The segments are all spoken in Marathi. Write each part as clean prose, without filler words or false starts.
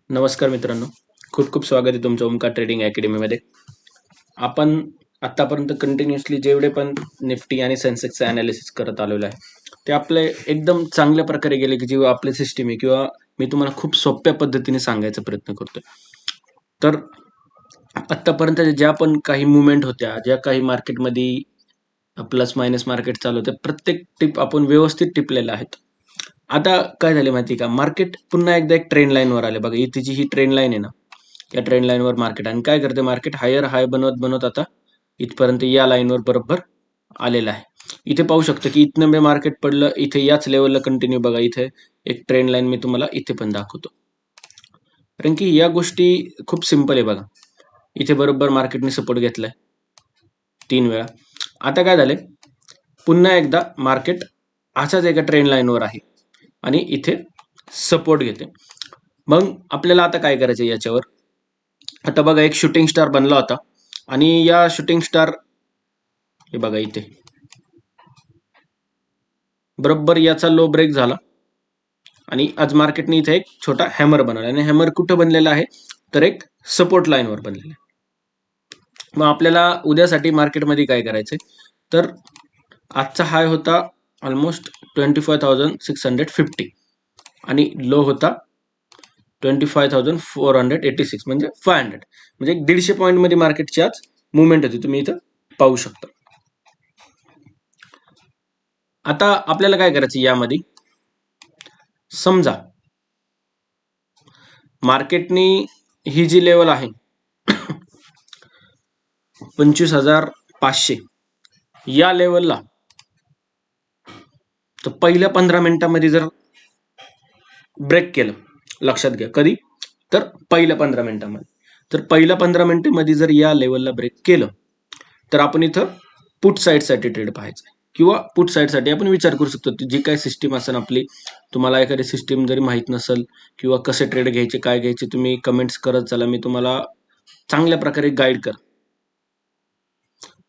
नमस्कार मित्रांनो, खूप खूप स्वागत आहे तुमचं ओमकार ट्रेडिंग अकॅडमीमध्ये. आपण आतापर्यंत कंटिन्युअसली जेवढे पण निफ्टी आणि सेन्सेक्सचं अनालिसिस करत आलेलो आहे, ते आपले एकदम चांगल्या प्रकारे गेले की जेव्हा आपली सिस्टीम आहे किंवा मी तुम्हाला खूप सोप्या पद्धतीने सांगायचा प्रयत्न करतोय. तर आत्तापर्यंत ज्या पण काही मुवमेंट होत्या, ज्या काही मार्केटमध्ये प्लस मायनस मार्केट चालू होतं, प्रत्येक टिप आपण व्यवस्थित टिपलेल्या आहेत. आता काय झाले माहिती का, मार्केट पुन्हा एकदा एक ट्रेंड लाईनवर आले बघा. इथे जी ही ट्रेंड लाईन आहे ना, या ट्रेंड लाईनवर मार्केट आणि काय करते, मार्केट हायर हाय बनवत बनवत आता इथपर्यंत या लाईनवर बरोबर आलेलं आहे. इथे पाहू शकतो की इथनं मी मार्केट पडलं, इथे याच लेवलला कंटिन्यू बघा. इथे एक ट्रेंड लाईन मी तुम्हाला इथे पण दाखवतो, कारण की या गोष्टी खूप सिंपल आहे बघा. इथे बरोबर मार्केटने सपोर्ट घेतलाय 3 वेळा. आता काय झालंय, पुन्हा एकदा मार्केट अशाच एका ट्रेंड लाईनवर आहे आणि इथे सपोर्ट घेते. मग आपल्याला आता काय करायचं याच्यावर, आता बघा एक शूटिंग स्टार बनला होता आणि या शूटिंग स्टार हे बघा इथे बरोबर याचा लो ब्रेक झाला आणि आज मार्केटने इथे एक छोटा हॅमर बनवला आणि हॅमर कुठं बनलेला आहे, तर एक सपोर्ट लाईनवर बनलेला आहे. मग आपल्याला उद्यासाठी मार्केटमध्ये काय करायचंय, तर आजचा हाय होता ऑलमोस्ट 25,650 आणि लो होता 25,486 म्हणजे 500, म्हणजे 150 पॉईंट मध्ये मार्केटची आज मुवमेंट होती. तुम्ही इथं पाहू शकता. आता आपल्याला काय करायचं, यामध्ये समजा मार्केटनी ही जी लेवल आहे 25,500 या लेवलला, तर पहिल्या 15 मिनिटांमध्ये जर ब्रेक केलं, लक्षात घ्या कधी, तर पहिल्या 15 मिनिटांमध्ये, तर पहिल्या 15 मिनिटांमध्ये जर या लेवलला ब्रेक केलं, तर आपण इथं पुट साईडसाठी ट्रेड पाहायचं किंवा पुट साईडसाठी आपण विचार करू शकतो. जी काय सिस्टीम असेल आपली, तुम्हाला एखादी सिस्टीम जरी माहीत नसेल किंवा कसे ट्रेड घ्यायचे काय घ्यायचे, तुम्ही कमेंट्स करत चला, मी तुम्हाला चांगल्या प्रकारे गाईड कर.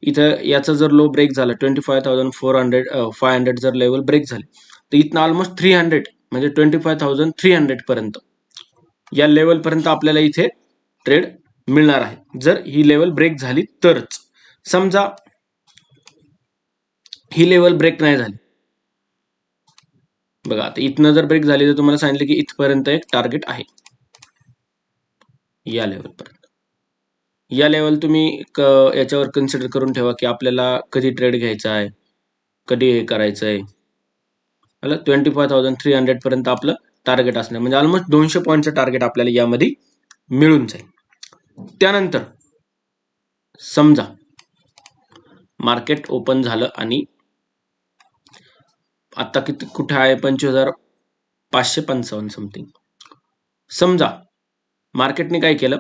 इथं याचा जर लो ब्रेक झाला 25,500 जर लेवल ब्रेक झाले, तर इथनं ऑलमोस्ट 300 म्हणजे 25,300 पर्यंत या लेवल पर्यंत आपल्याला इथे ट्रेड मिळणार आहे, जर ही लेवल ब्रेक झाली तरच. समजा ही लेवल ब्रेक नाही झाली बघा, आता इथनं जर ब्रेक झाली तर तुम्हाला सांगितलं की इथपर्यंत एक टार्गेट आहे या लेवल पर्यंत. या लेवल तुम्ही याच्यावर कन्सिडर करून ठेवा की आपल्याला कधी ट्रेड घ्यायचा आहे, कधी हे करायचं आहे. 25,300 पर्यंत आपलं टार्गेट असणार, म्हणजे ऑलमोस्ट 200 पॉईंटचं टार्गेट आपल्याला यामध्ये मिळून जाईल. त्यानंतर समजा मार्केट ओपन झालं आणि आता किती कुठे आहे, 25,555 समथिंग. समजा मार्केटने काय केलं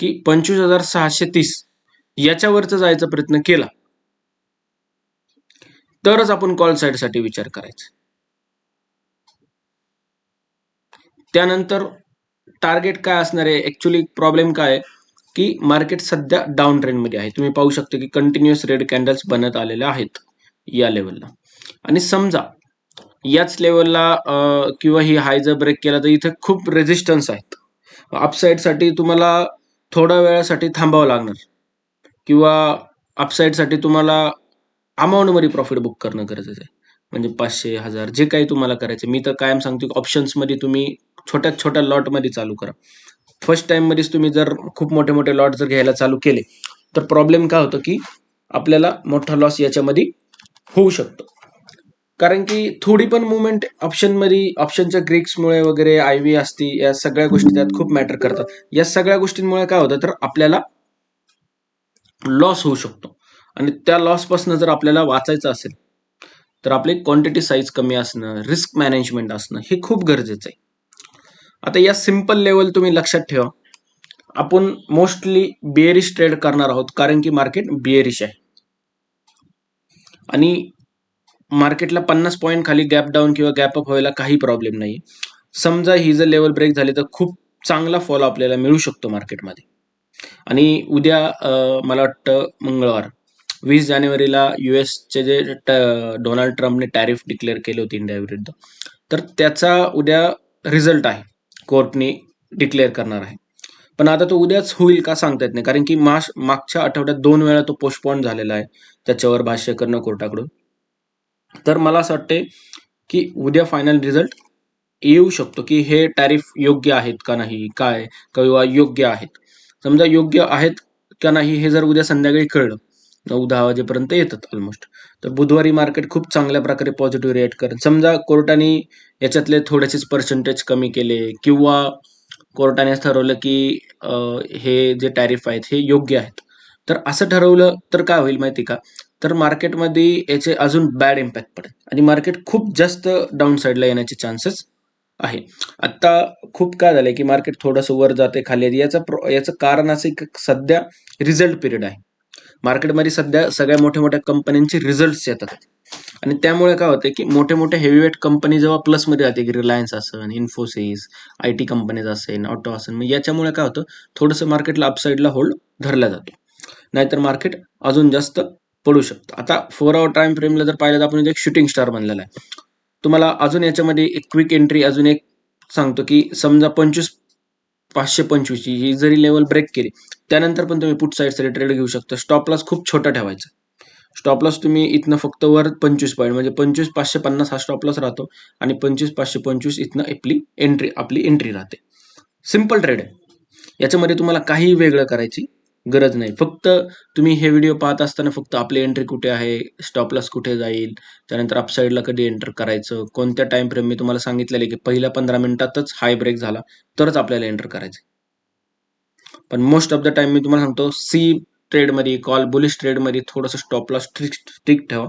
की 25,630 याच्यावरच जायचा प्रयत्न केला, तरच आपण कॉल साईडसाठी विचार करायचा. त्यानंतर टार्गेट काय असणार आहे, ऍक्च्युली प्रॉब्लेम काय आहे की मार्केट सध्या डाऊन ट्रेंडमध्ये आहे. तुम्ही पाहू शकता की कंटिन्युअस रेड कॅन्डल्स बनत आलेल्या आहेत या लेवलला, आणि समजा याच लेवलला किंवा ही हाय जर ब्रेक केला तर इथे खूप रेझिस्टन्स आहेत. अपसाईडसाठी तुम्हाला थोड्या वेळासाठी थांबावं लागणार किंवा अपसाईडसाठी तुम्हाला अमाऊंटमध्ये प्रॉफिट बुक करणं गरजेचं आहे, म्हणजे 500 1000 जे काही तुम्हाला करायचं. मी तर कायम सांगतो की ऑप्शन्समध्ये तुम्ही छोट्या छोट्या लॉटमध्ये चालू करा. फर्स्ट टाइममध्येच तुम्ही जर खूप मोठे मोठे लॉट जर घ्यायला चालू केले, तर प्रॉब्लेम काय होतं की आपल्याला मोठा लॉस याच्यामध्ये होऊ शकतो, कारण की थोडी पण मुवमेंट ऑप्शनमध्ये, ऑप्शनच्या ग्रीक्समुळे वगैरे, आय व्ही असती, या सगळ्या गोष्टी त्यात खूप मॅटर करतात. या सगळ्या गोष्टींमुळे काय होतं, तर आपल्याला लॉस होऊ शकतो. आणि त्या लॉस पासून जर आपल्याला वाचायचं असेल, तर आपली क्वांटिटी साईज कमी असणं, रिस्क मॅनेजमेंट असणं हे खूप गरजेचं आहे. आता या सिंपल लेवल तुम्ही लक्षात ठेवा. आपण मोस्टली बिअरिश ट्रेड करणार आहोत, कारण की मार्केट बिअरिश आहे आणि मार्केटला 50 पॉईंट खाली गॅप डाऊन किंवा गॅप अप व्हायला काही प्रॉब्लेम नाही. समजा ही जर लेवल ब्रेक झाली तर खूप चांगला फॉल आपल्याला मिळू शकतो मार्केटमध्ये. आणि उद्या मला वाटतं मंगळवार 20 जानेवारीला युएसचे जे डोनाल्ड ट्रम्पने टॅरिफ डिक्लेअर केले होते इंडिया विरुद्ध, तर त्याचा उद्या रिझल्ट आहे. कोर्टने डिक्लेअर करणार आहे. पण आता तो उद्याच होईल का सांगता येत नाही, कारण की मागच्या आठवड्यात 2 वेळा तो पोस्टपोन झालेला आहे त्याच्यावर भाष्य करणं कोर्टाकडून. तर मला असं वाटते की उद्या फायनल रिझल्ट येऊ शकतो की हे टॅरिफ योग्य आहेत का नाही, काय किंवा योग्य आहेत. समजा योग्य आहेत का नाही हे जर उद्या संध्याकाळी कळलं, 9-10 वाजेपर्यंत येतात ऑलमोस्ट, तर बुधवारी मार्केट खूप चांगल्या प्रकारे पॉझिटिव्ह रिएक्ट करेल. समजा कोर्टाने याच्यातले थोडेसेच पर्सेंटेज कमी केले किंवा कोर्टाने ठरवलं की हे जे टॅरिफ आहेत हे योग्य आहेत, तर असं ठरवलं तर काय होईल माहिती का, तर मार्केटमध्ये याचे अजून बॅड इम्पॅक्ट पडेल आणि मार्केट खूप जास्त डाऊन साईडला येण्याचे चान्सेस आहे. आता खूप काय झालंय की मार्केट थोडंसं वर जाते खाली येते, याचं कारण असं की सध्या रिझल्ट पिरियड आहे. मार्केटमध्ये सध्या सगळ्या मोठ्या मोठ्या कंपन्यांचे रिझल्ट्स येतात आणि त्यामुळे काय होते की मोठे मोठे हेवीवेट कंपनी जेव्हा प्लसमध्ये जाते, की रिलायन्स असेल, इन्फोसिस, IT कंपनीज असेल, ऑटो असेल, मग याच्यामुळे काय होतं, थोडंसं मार्केटला अपसाईडला होल्ड धरला जातो, नाहीतर मार्केट अजून जास्त पडू शकतं. आता 4 आवर टाइम फ्रेमला जर पाहिलं तर आपण एक शूटिंग स्टार बनलेला आहे. तुम्हाला अजून याच्यामध्ये एक क्विक एंट्री अजून एक सांगतो की समजा 525 ही जरी लेवल ब्रेक केली, त्यानंतर पण तुम्ही पुट साईडसाठी ट्रेड घेऊ शकता. स्टॉप लॉस खूप छोटा ठेवायचा. स्टॉप लॉस तुम्ही इथनं फक्त वर 25 पॉईंट म्हणजे 25,550 हा स्टॉप लॉस राहतो आणि 25,525 इथनं आपली एंट्री राहते. सिम्पल ट्रेड आहे. याच्यामध्ये तुम्हाला काही वेगळं करायची गरज नाही. फक्त तुम्ही हे व्हिडिओ पाहत असताना फक्त आपली एंट्री कुठे आहे, स्टॉप लॉस कुठे जाईल, त्यानंतर अपसाईडला कधी एंटर करायचं, कोणत्या टाइम फ्रेम मी तुम्हाला सांगितलेलं की पहिल्या 15 मिनिटातच हाय ब्रेक झाला तरच आपल्याला एंटर करायचं. पण मोस्ट ऑफ द टाइम मी तुम्हाला सांगतो, ट्रेडमध्ये, कॉल बुलिश ट्रेडमध्ये थोडंसं स्टॉप लॉस स्ट्रिक्ट ठेवा,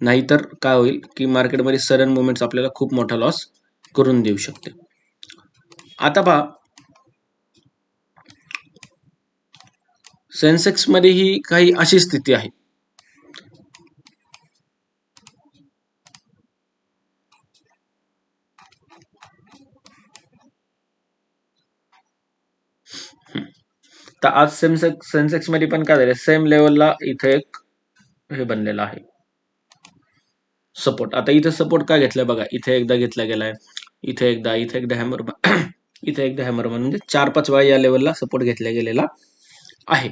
नाहीतर काय होईल की मार्केटमध्ये सडन मुवमेंट्स आपल्याला खूप मोठा लॉस करून देऊ शकते. आता पहा, सेन्सेक्स मध्ये ही काही अशी स्थिती आहे. तर आज सेन्सेक्स मध्ये पण काय झालं, सेम लेवलला इथे एक हे बनलेलं आहे सपोर्ट. आता इथे सपोर्ट काय घेतलाय बघा, इथे एकदा घेतला गेलाय, इथे एकदा हॅमर इथे एकदा हॅमर म्हणजे 4-5 वेळा या लेवलला सपोर्ट घेतला गेलेला आहे.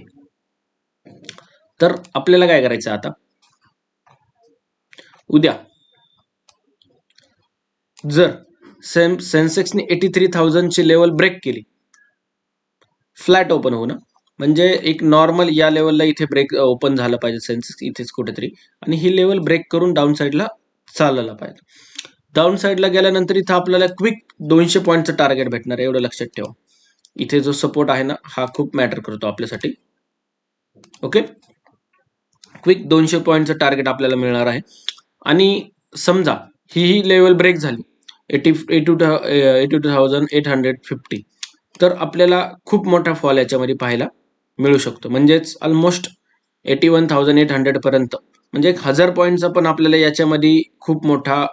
तर आपल्याला काय करायचं आता, उद्या जर सेन्सेक्सने 83,000 ची लेवल ब्रेक केली, फ्लॅट ओपन होणं म्हणजे एक नॉर्मल या लेवलला इथे ब्रेक ओपन झालं पाहिजे सेन्सेक्स इथेच कुठेतरी, आणि ही लेवल ब्रेक करून डाऊन साईडला चालला पाहिजे. डाऊन साईडला गेल्यानंतर इथं आपल्याला क्विक 200 पॉईंटचं टार्गेट भेटणार आहे, एवढं लक्षात ठेवा. इथे जो सपोर्ट आहे ना, हा खूप मॅटर करतो आपल्यासाठी. ओके, क्विक 200 पॉईंटचं टार्गेट आपल्याला मिळणार आहे. आणि समजा ही लेवल ब्रेक झाली 82,850, तर आपल्याला खूप मोठा फॉल याच्यामध्ये पाहायला मिळू शकतो, म्हणजेच ऑलमोस्ट 81,800 पर्यंत, म्हणजे 1000 पॉईंटचा पण आपल्याला याच्यामध्ये खूप मोठा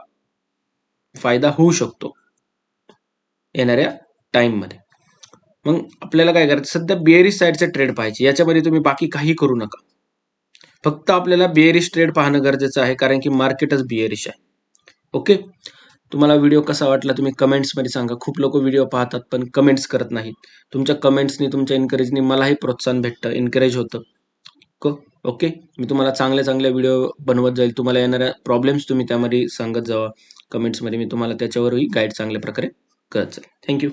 फायदा होऊ शकतो येणाऱ्या टाइम मध्ये. मग आपल्याला काय करायचं, सध्या बिअरिश साईडचे ट्रेड पाहायचे, याच्यामध्ये तुम्ही बाकी काही करू नका, फक्त आपल्याला बिअरिश ट्रेड पाहणं गरजेचं आहे, कारण की मार्केटच बिअरिश आहे. ओके, तुम्हाला व्हिडिओ कसा वाटला तुम्ही कमेंट्समध्ये सांगा. खूप लोक व्हिडिओ पाहतात पण कमेंट्स करत नाहीत. तुमच्या कमेंट्सनी, तुमच्या एनकरेजनी मलाही प्रोत्साहन भेटतं, एनकरेज होतं. ओके, मी तुम्हाला चांगले व्हिडिओ बनवत जाईल. तुम्हाला येणाऱ्या प्रॉब्लेम्स तुम्ही त्यामध्ये सांगत जावा कमेंट्समध्ये, मी तुम्हाला त्याच्यावरही गाईड चांगल्या प्रकारे करत जाईल. थँक्यू.